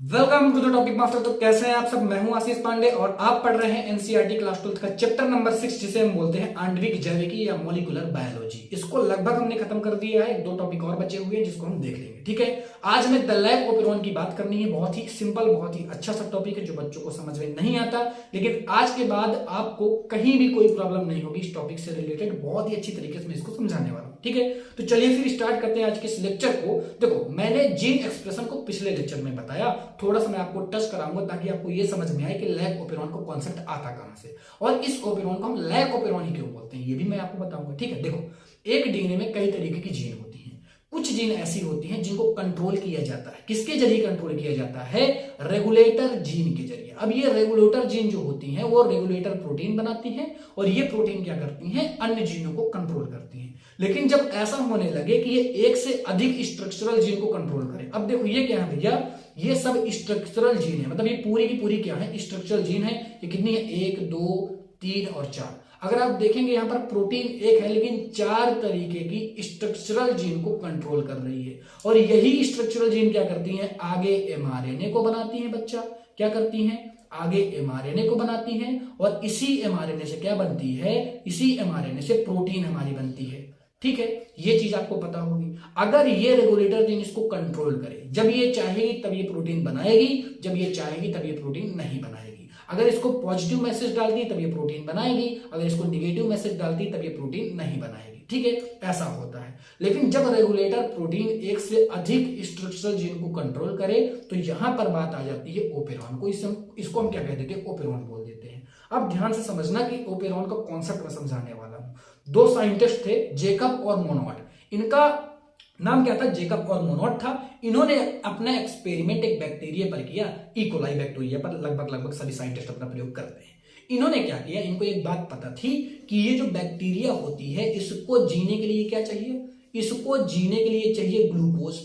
Welcome to the topic master. तो कैसे हैं आप सब? मैं हूं आशीष पांडे और आप पढ़ रहे हैं एनसीईआरटी क्लास 12 का चैप्टर नंबर 6 जिसे हम बोलते हैं आणविक जैविकी या मॉलिक्यूलर बायोलॉजी। इसको लगभग हमने खत्म कर दिया है, 2 टॉपिक और बचे हुए हैं जिसको हम देख लेंगे। ठीक है, आज हमें द लैब ओपेरॉन की बात करनी है। बहुत ही सिंपल, बहुत ही अच्छा सा टॉपिक है जो बच्चों को समझ में नहीं आता, लेकिन आज के बाद आपको कहीं भी कोई प्रॉब्लम नहीं होगी इस टॉपिक से रिलेटेड। बहुत ही अच्छी तरीके से मैं इसको समझाने वाला हूं। ठीक है, तो चलिए फिर स्टार्ट करते हैं आज के इस लेक्चर को। देखो, मैंने जीन एक्सप्रेशन को पिछले लेक्चर में बताया, थोड़ा सा मैं आपको टच कराऊंगा ताकि आपको ये समझ में आए कि लैक ओपेरॉन को कॉन्सेप्ट आता कहां से, और इस ओपेरॉन को हम लैक ओपेरॉन ही क्यों बोलते हैं ये भी मैं आपको बताऊंगा। ठीक है, देखो, एक डीएनए में कई तरीके की जीन होती हैं। कुछ जीन ऐसी होती हैं जिनको कंट्रोल किया जाता है। किसके जरिए कंट्रोल किया जाता है? रेगुलेटर जीन के जरिए। अब ये रेगुलेटर जीन जो होती हैं वो रेगुलेटर प्रोटीन बनाती हैं, और ये प्रोटीन क्या करती हैं? अन्य जीनों को कंट्रोल करती हैं। लेकिन जब ऐसा होने लगे कि ये एक से अधिक स्ट्रक्चरल जीन को कंट्रोल करे, अब देखो ये क्या है भैया, ये सब स्ट्रक्चरल जीन है। मतलब ये पूरी की पूरी क्या है? स्ट्रक्चरल जीन है। ये कितनी है? 1 2 3 और 4। अगर आप देखेंगे यहां पर प्रोटीन एक है लेकिन 4 तरीके की स्ट्रक्चरल जीन को कंट्रोल कर रही है, और यही स्ट्रक्चरल जीन क्या करती हैं? आगे एमआरएनए को बनाती हैं। बच्चा क्या करती हैं? आगे एमआरएनए को बनाती हैं, और इसी एमआरएनए से क्या बनती है? इसी एमआरएनए से प्रोटीन हमारी बनती है। ठीक है, ये चीज आपको पता होगी। अगर ये रेगुलेटर जीन इसको कंट्रोल करे, जब ये चाहेगी तब ये प्रोटीन बनाएगी, जब ये चाहेगी तब ये प्रोटीन नहीं बनाएगी। अगर इसको पॉजिटिव मैसेज डालती तब ये प्रोटीन बनाएगी, अगर इसको निगेटिव मैसेज डालती तब ये प्रोटीन नहीं बनाएगी। ठीक है, ऐसा होता है। लेकिन जब रेगुलेटर प्रोटीन एक से अधिक स्ट्रक्चरल जीन को कंट्रोल करे तो यहां पर बात आ जाती है ओपेरॉन को। इसको हम क्या कह देते हैं? ओपेरॉन बोल देते हैं। अब ध्यान से समझना कि ओपेरॉन का कॉन्सेप्ट मैं समझाने वाला हूं। 2 साइंटिस्ट थे, जेकब और मोनोट। इनका नाम क्या था? जेकब और मोनोट था। इन्होंने अपना एक्सपेरिमेंट एक बैक्टीरिया पर किया, इकोलाई बैक्टीरिया पर। लगभग सभी साइंटिस्ट अपना प्रयोग करते हैं। इन्होंने क्या किया? इनको एक बात पता थी कि ये जो बैक्टीरिया होती है इसको जीने के लिए क्या चाहिए? इसको जीने के लिए चाहिए ग्लूकोज।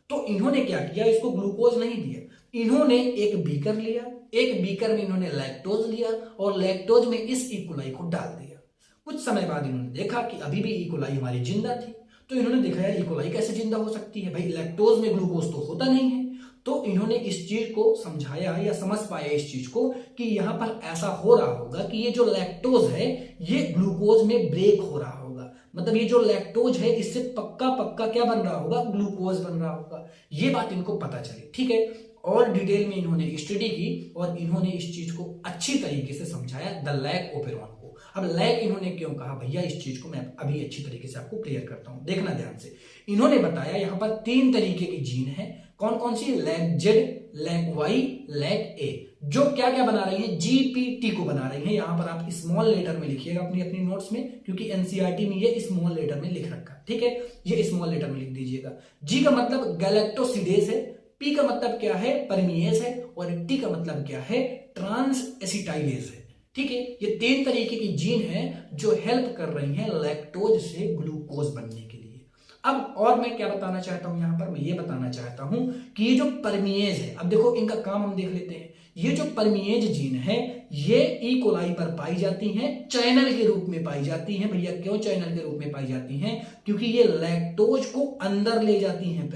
तो इन्होंने क्या किया? इसको ग्लूकोज नहीं दिया, इन्होंने एक बीकर लिया, एक बीकर में इन्होंने लैक्टोज लिया, और लैक्टोज में इस इकोलाई को डाल दिया। कुछ समय बाद इन्होंने देखा कि अभी भी इकोलाई हमारी जिंदा थी। तो इन्होंने देखा यार इकोलाई कैसे जिंदा हो सकती है, भाई लैक्टोज में ग्लूकोज तो होता नहीं है। तो इन्होंने इस चीज को समझाया या समझ पाया इस चीज को कि यहां पर ऐसा हो रहा होगा कि ये जो लैक्टोज है ये ग्लूकोज में ब्रेक हो रहा होगा। मतलब ये जो लैक्टोज है इससे पक्का पक्का क्या बन रहा होगा? ग्लूकोज बन रहा होगा। ये बात इनको पता चली। ठीक है, और डिटेल में इन्होंने स्टडी की और इन्होंने इस चीज को अच्छी तरीके से समझाया, द लैक ओपेरॉन को। अब लैक इन्होंने क्यों कहा भैया, इस चीज को मैं अभी अच्छी तरीके से आपको क्लियर करता हूं, देखना ध्यान से। इन्होंने बताया यहां पर 3 तरीके की जीन है। कौन कौन सी? Lac Z, lac Y, lac A, जो क्या क्या बना रही है? जीपीटी को बना रही है। यहां पर आप स्मॉल लेटर में लिखिएगा अपनी अपनी नोट्स में, क्योंकि एनसीईआरटी में ये स्मॉल लेटर में लिख रखा। ठीक है, ये स्मॉल लेटर में लिख दीजिएगा। जी का मतलब गैलेक्टोसिडेज है, पी का मतलब क्या है? परमिएज है, और टी का मतलब क्या है? ट्रांस एसिटाइलेज है। ठीक है, ये 3 तरीके की जीन है जो हेल्प कर रही हैं लैक्टोज से ग्लूकोज बनने के लिए। अब और मैं क्या बताना चाहता हूं यहां पर? मैं ये बताना चाहता हूं कि ये जो परमिएज है, अब देखो इनका काम हम देख लेते हैं। ये जो परमिएज जीन है ये ई कोलाई पर पाई जाती हैं, चैनल के रूप में पाई जाती हैं। भैया क्यों चैनल के रूप में पाई जाती हैं? क्योंकि ये लैक्टोज को अंदर ले जाती हैं।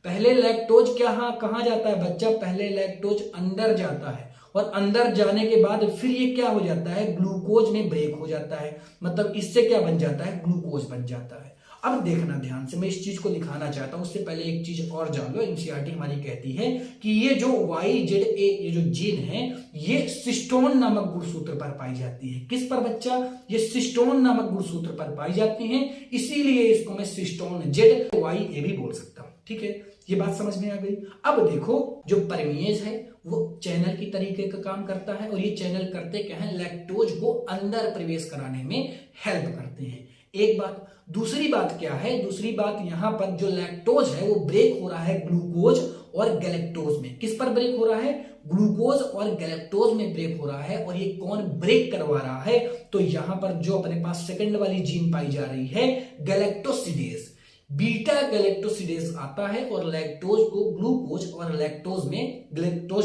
पहले लैक्टोज कहां जाता है बच्चा? पहले लैक्टोज अंदर जाता है, और अंदर जाने के बाद फिर ये क्या हो जाता है? ग्लूकोज में ब्रेक हो जाता है। मतलब इससे क्या बन जाता है? ग्लूकोज बन जाता है। अब देखना ध्यान से, मैं इस चीज को दिखाना चाहता हूं। उससे पहले एक चीज और जान लो, एनसीईआरटी हमारी कहती है कि ये जो YZA ये जो जीन है ये सिस्टोन नामक गुणसूत्र पर पाई जाती है। किस पर बच्चा? ये सिस्टोन नामक गुणसूत्र पर पाई जाती है, इसीलिए इसको मैं सिस्टोन ZYA भी बोल सकता हूं। ठीक है, ये बात समझ में आ गई। अब देखो, जो परमिएज है वो चैनल की तरीके का काम करता है, और ये चैनल करते क्या है? लैक्टोज को अंदर प्रवेश कराने में हेल्प करते हैं। एक बात। दूसरी बात क्या है? दूसरी बात यहां पर जो लैक्टोज है वो ब्रेक हो रहा है ग्लूकोज और गैलेक्टोज में। किस पर ब्रेक हो रहा है? ग्लूकोज और गैलेक्टोज में ब्रेक हो रहा है। और ये कौन ब्रेक करवा रहा है? तो यहां पर जो अपने पास सेकंड वाली जीन पाई जा रही है गैलेक्टोसिडेज, बीटा गैलेक्टोसिडेज आता है और लैक्टोज को ग्लूकोज और गैलेक्टोज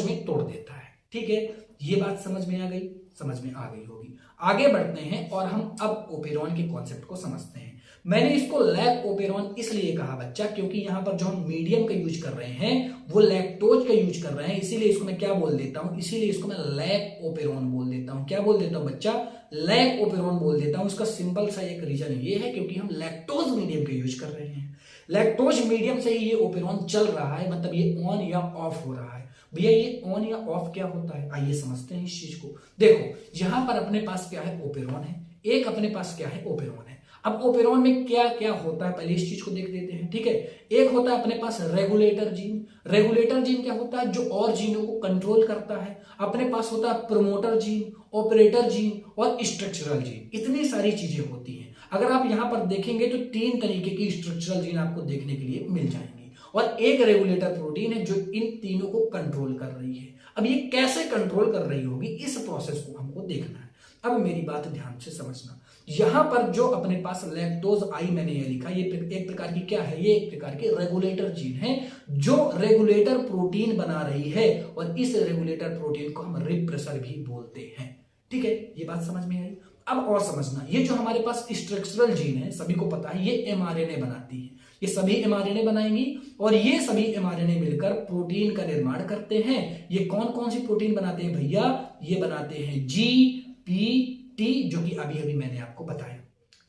में तोड़ देता है। ठीक है, ये बात समझ में आ गई होगी। आगे बढ़ते हैं और हम अब ओपेरॉन के कॉन्सेप्ट को समझते हैं। मैंने इसको लैक ओपेरॉन इसलिए कहा बच्चा, क्योंकि यहां पर जो हम मीडियम का यूज कर रहे हैं वो लैक्टोज का यूज कर रहे हैं, इसीलिए इसको मैं क्या बोल देता हूं, इसीलिए इसको मैं लैक ओपेरॉन बोल देता हूं। क्या बोल देता हूं बच्चा, लैक ओपेरॉन बोल देता हूं। उसका सिंपल सा एक रीजन ये है क्योंकि हम लैक्टोज मीडियम का यूज कर रहे हैं। लैक्टोज मीडियम से ही ये ओपेरॉन चल रहा है, मतलब ये ऑन या ऑफ हो रहा है। भैया ये ऑन या ऑफ क्या होता है, आइए समझते हैं इस चीज को। देखो यहां पर अपने पास क्या है, ओपेरॉन है, एक अपने पास क्या है, ओपेरॉन है। अब ओपेरॉन में क्या क्या होता है पहले इस चीज को देख देते हैं, ठीक है। एक होता है अपने पास रेगुलेटर जीन। रेगुलेटर जीन क्या होता है, जो और जीनों को कंट्रोल करता है। अपने पास होता है प्रोमोटर जीन, ऑपरेटर जीन और स्ट्रक्चरल जीन। इतनी सारी चीजें होती हैं। अगर आप यहां पर देखेंगे तो 3 तरीके की स्ट्रक्चरल जीन आपको देखने के लिए मिल जाएंगे और एक रेगुलेटर प्रोटीन है जो इन तीनों को कंट्रोल कर रही है। अब ये कैसे कंट्रोल कर रही होगी, इस प्रोसेस को हमको देखना है। अब मेरी बात ध्यान से समझना, यहां पर जो अपने पास लैक्टोज आई मैंने ये लिखा, ये एक प्रकार की क्या है, ये एक प्रकार की रेगुलेटर जीन है जो रेगुलेटर प्रोटीन बना रही है और इस रेगुलेटर प्रोटीन को हम रिप्रेसर भी बोलते हैं। ठीक है, ये बात समझ में आई। अब और समझना, ये जो हमारे पास स्ट्रक्चरल जीन है सभी को पता है, ये एमआरएनए बनाती है। ये सभी एमआरएनए बनाएंगी और ये सभी एमआरएनए मिलकर प्रोटीन का निर्माण करते हैं। ये कौन कौन सी प्रोटीन बनाते हैं भैया, ये बनाते हैं जीपीटी, जो कि अभी अभी मैंने आपको बताया।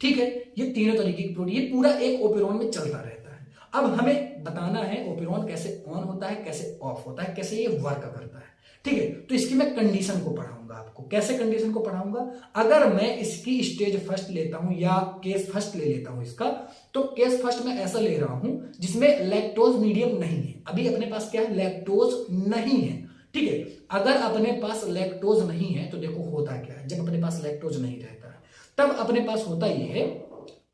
ठीक है, ये तीनों तरीके की प्रोटीन, ये पूरा एक ओपेरॉन में चलता रहता है। अब हमें बताना है ओपेरॉन कैसे ऑन होता है, कैसे ऑफ होता है, कैसे ये वर्क करता है। ठीक है, तो इसकी मैं कंडीशन को पढ़ाऊंगा आपको। कैसे कंडीशन को पढ़ाऊंगा, अगर मैं इसकी स्टेज फर्स्ट लेता हूं या केस फर्स्ट ले लेता हूं इसका, तो केस फर्स्ट मैं ऐसा ले रहा हूं जिसमें लैक्टोज मीडियम नहीं है। अभी अपने पास क्या है, लैक्टोज नहीं है। ठीक है, अगर अपने पास लैक्टोज नहीं है तो देखो होता क्या है, जब अपने पास लैक्टोज नहीं रहता है तब अपने पास होता ये है,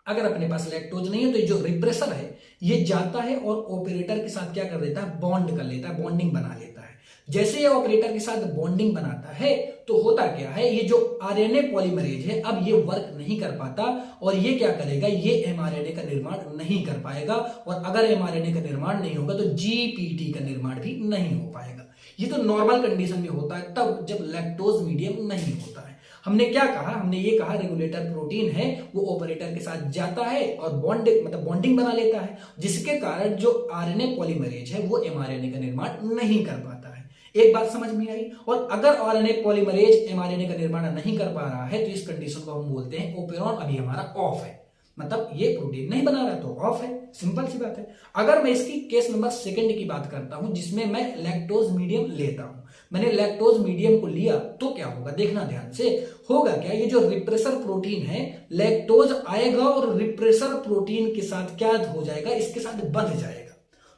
अगर अपने पास लैक्टोज नहीं है तो ये जो रिप्रेसर है ये जाता है और ऑपरेटर के साथ क्या कर देता है, बॉन्ड कर लेता है, बॉन्डिंग बना लेता है। जैसे ये ऑपरेटर के साथ बॉन्डिंग बनाता है तो होता क्या है, ये जो आरएनए पॉलीमरेज है अब ये वर्क नहीं कर पाता और ये क्या करेगा, ये एमआरएनए का निर्माण नहीं कर पाएगा और अगर एमआरएनए का निर्माण नहीं होगा तो जीपीटी का निर्माण भी नहीं हो पाएगा। ये तो नॉर्मल कंडीशन में होता है, तब जब लैक्टोज मीडियम नहीं होता है। हमने क्या कहा, हमने ये कहा रेगुलेटर प्रोटीन है वो ऑपरेटर के साथ जाता है और बॉन्डिंग बना लेता है, जिसके कारण जो आरएनए पॉलीमरेज है वो एमआरएनए का निर्माण नहीं कर पाता है। एक बात समझ में आई। और अगर आरएनए पॉलीमरेज एमआरएनए का निर्माण नहीं कर पा रहा है तो इस कंडीशन को हम बोलते हैं ओपेरॉन अभी हमारा ऑफ है, मतलब ये प्रोटीन नहीं बना रहा तो ऑफ है, सिंपल सी बात है। अगर मैं इसकी केस नंबर सेकंड की बात करता हूं जिसमें मैं लैक्टोज मीडियम लेता हूं, मैंने लैक्टोज मीडियम को लिया तो क्या होगा, देखना ध्यान से। होगा क्या, ये जो रिप्रेसर प्रोटीन है लैक्टोज आएगा और रिप्रेसर प्रोटीन के साथ क्या हो जाएगा, इसके साथ बंध जाएगा।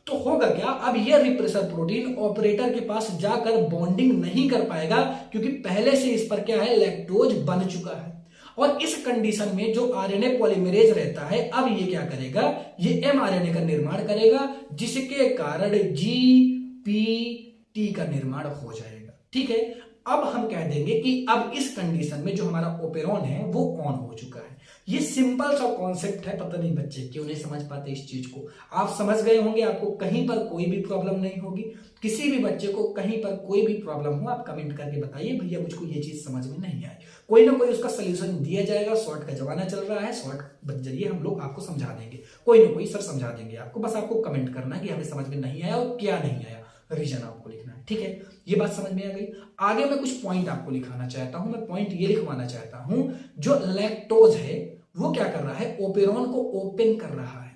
तो होगा क्या, अब ये रिप्रेसर प्रोटीन ऑपरेटर के पास जाकर बॉन्डिंग नहीं कर पाएगा क्योंकि पहले से इस पर क्या है, लैक्टोज बन चुका है। और इस कंडीशन में जो आरएनए पॉलीमरेज रहता है अब ये क्या करेगा, ये एमआरएनए का निर्माण करेगा जिसके कारण जीपीटी का निर्माण हो जाएगा। ठीक है, अब हम कह देंगे कि अब इस कंडीशन में जो हमारा ओपेरॉन है वो ऑन हो चुका है। ये सिंपल सा कॉन्सेप्ट है, पता नहीं बच्चे क्यों नहीं समझ पाते इस चीज को। आप समझ गए होंगे, आपको कहीं पर कोई भी प्रॉब्लम नहीं होगी। किसी भी बच्चे को कहीं पर कोई भी प्रॉब्लम हो आप कमेंट करके बताइए, भैया मुझको ये चीज समझ में नहीं आई। कोई ना कोई उसका सोल्यूशन दिया जाएगा, शॉर्ट का जमाना चल रहा है, शॉर्ट जरिए हम लोग आपको समझा देंगे, कोई ना कोई सर समझा देंगे आपको। बस आपको कमेंट करना है कि हमें समझ में नहीं आया और क्या नहीं आया, रीजन आपको लिखना है। ठीक है, ये बात समझ में आ गई। आगे मैं कुछ पॉइंट आपको लिखाना चाहता हूं, मैं पॉइंट ये लिखवाना चाहता हूं, जो लैक्टोज है वो क्या कर रहा है, ओपेरॉन को ओपन कर रहा है।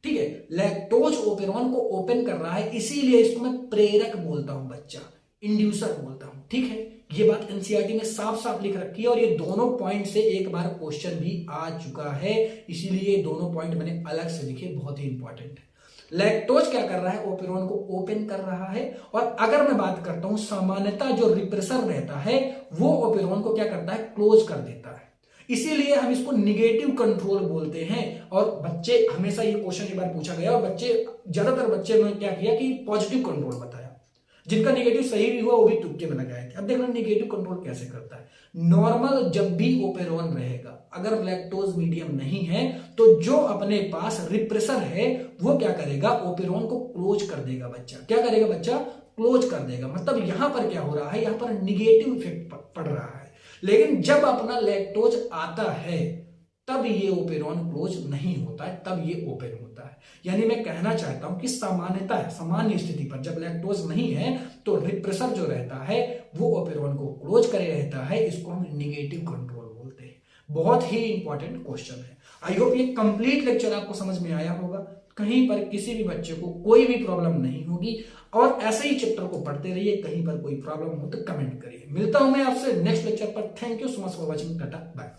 ठीक है, लैक्टोज ओपेरॉन को ओपन कर रहा है, इसीलिए इसको मैं प्रेरक बोलता हूं बच्चा, इंड्यूसर बोलता हूं। ठीक है, ये बात एनसीईआरटी में साफ साफ लिख रखी है और ये दोनों पॉइंट से एक बार क्वेश्चन भी आ चुका है, इसीलिए दोनों पॉइंट मैंने अलग से लिखे, बहुत ही इंपॉर्टेंट है। लैक्टोज क्या कर रहा है, ओपेरॉन को ओपन कर रहा है। और अगर मैं बात करता हूं सामान्यतः जो रिप्रेसर रहता है वो ओपेरॉन को क्या करता है, क्लोज कर देता है, इसीलिए हम इसको निगेटिव कंट्रोल बोलते हैं। और बच्चे हमेशा ये क्वेश्चन एक बार पूछा गया और बच्चे ज्यादातर बच्चे ने क्या किया कि पॉजिटिव कंट्रोल बताया, जिनका निगेटिव सही भी हुआ वो भी तुक्के में लगाए थे। अब देखना निगेटिव कंट्रोल कैसे करता है। नॉर्मल जब भी ओपेरॉन रहेगा, अगर लैक्टोज मीडियम नहीं है तो जो अपने पास रिप्रेसर है वो क्या करेगा, ओपेरॉन को क्लोज कर देगा बच्चा। क्या करेगा बच्चा, क्लोज कर देगा। मतलब यहां पर क्या हो रहा है, यहां पर निगेटिव इफेक्ट पड़ रहा है। लेकिन जब अपना लैक्टोज आता है तब ये ओपेरॉन क्लोज नहीं होता है, तब ये ओपन होता है। यानी मैं कहना चाहता हूं कि सामान्यतः सामान्य स्थिति पर जब लैक्टोज नहीं है तो रिप्रेसर जो रहता है वो ओपेरॉन को क्लोज करे रहता है। इसको हम नेगेटिव कंट्रोल बोलते हैं। बहुत ही इंपॉर्टेंट क्वेश्चन है। आई होप ये कंप्लीट लेक्चर आपको समझ में आया होगा। कहीं पर किसी भी बच्चे को कोई भी प्रॉब्लम नहीं होगी और ऐसे ही चैप्टर को पढ़ते रहिए। कहीं पर कोई प्रॉब्लम हो तो कमेंट करिए। मिलता हूं मैं आपसे नेक्स्ट लेक्चर पर। Thank you so much for watching. Tata bye.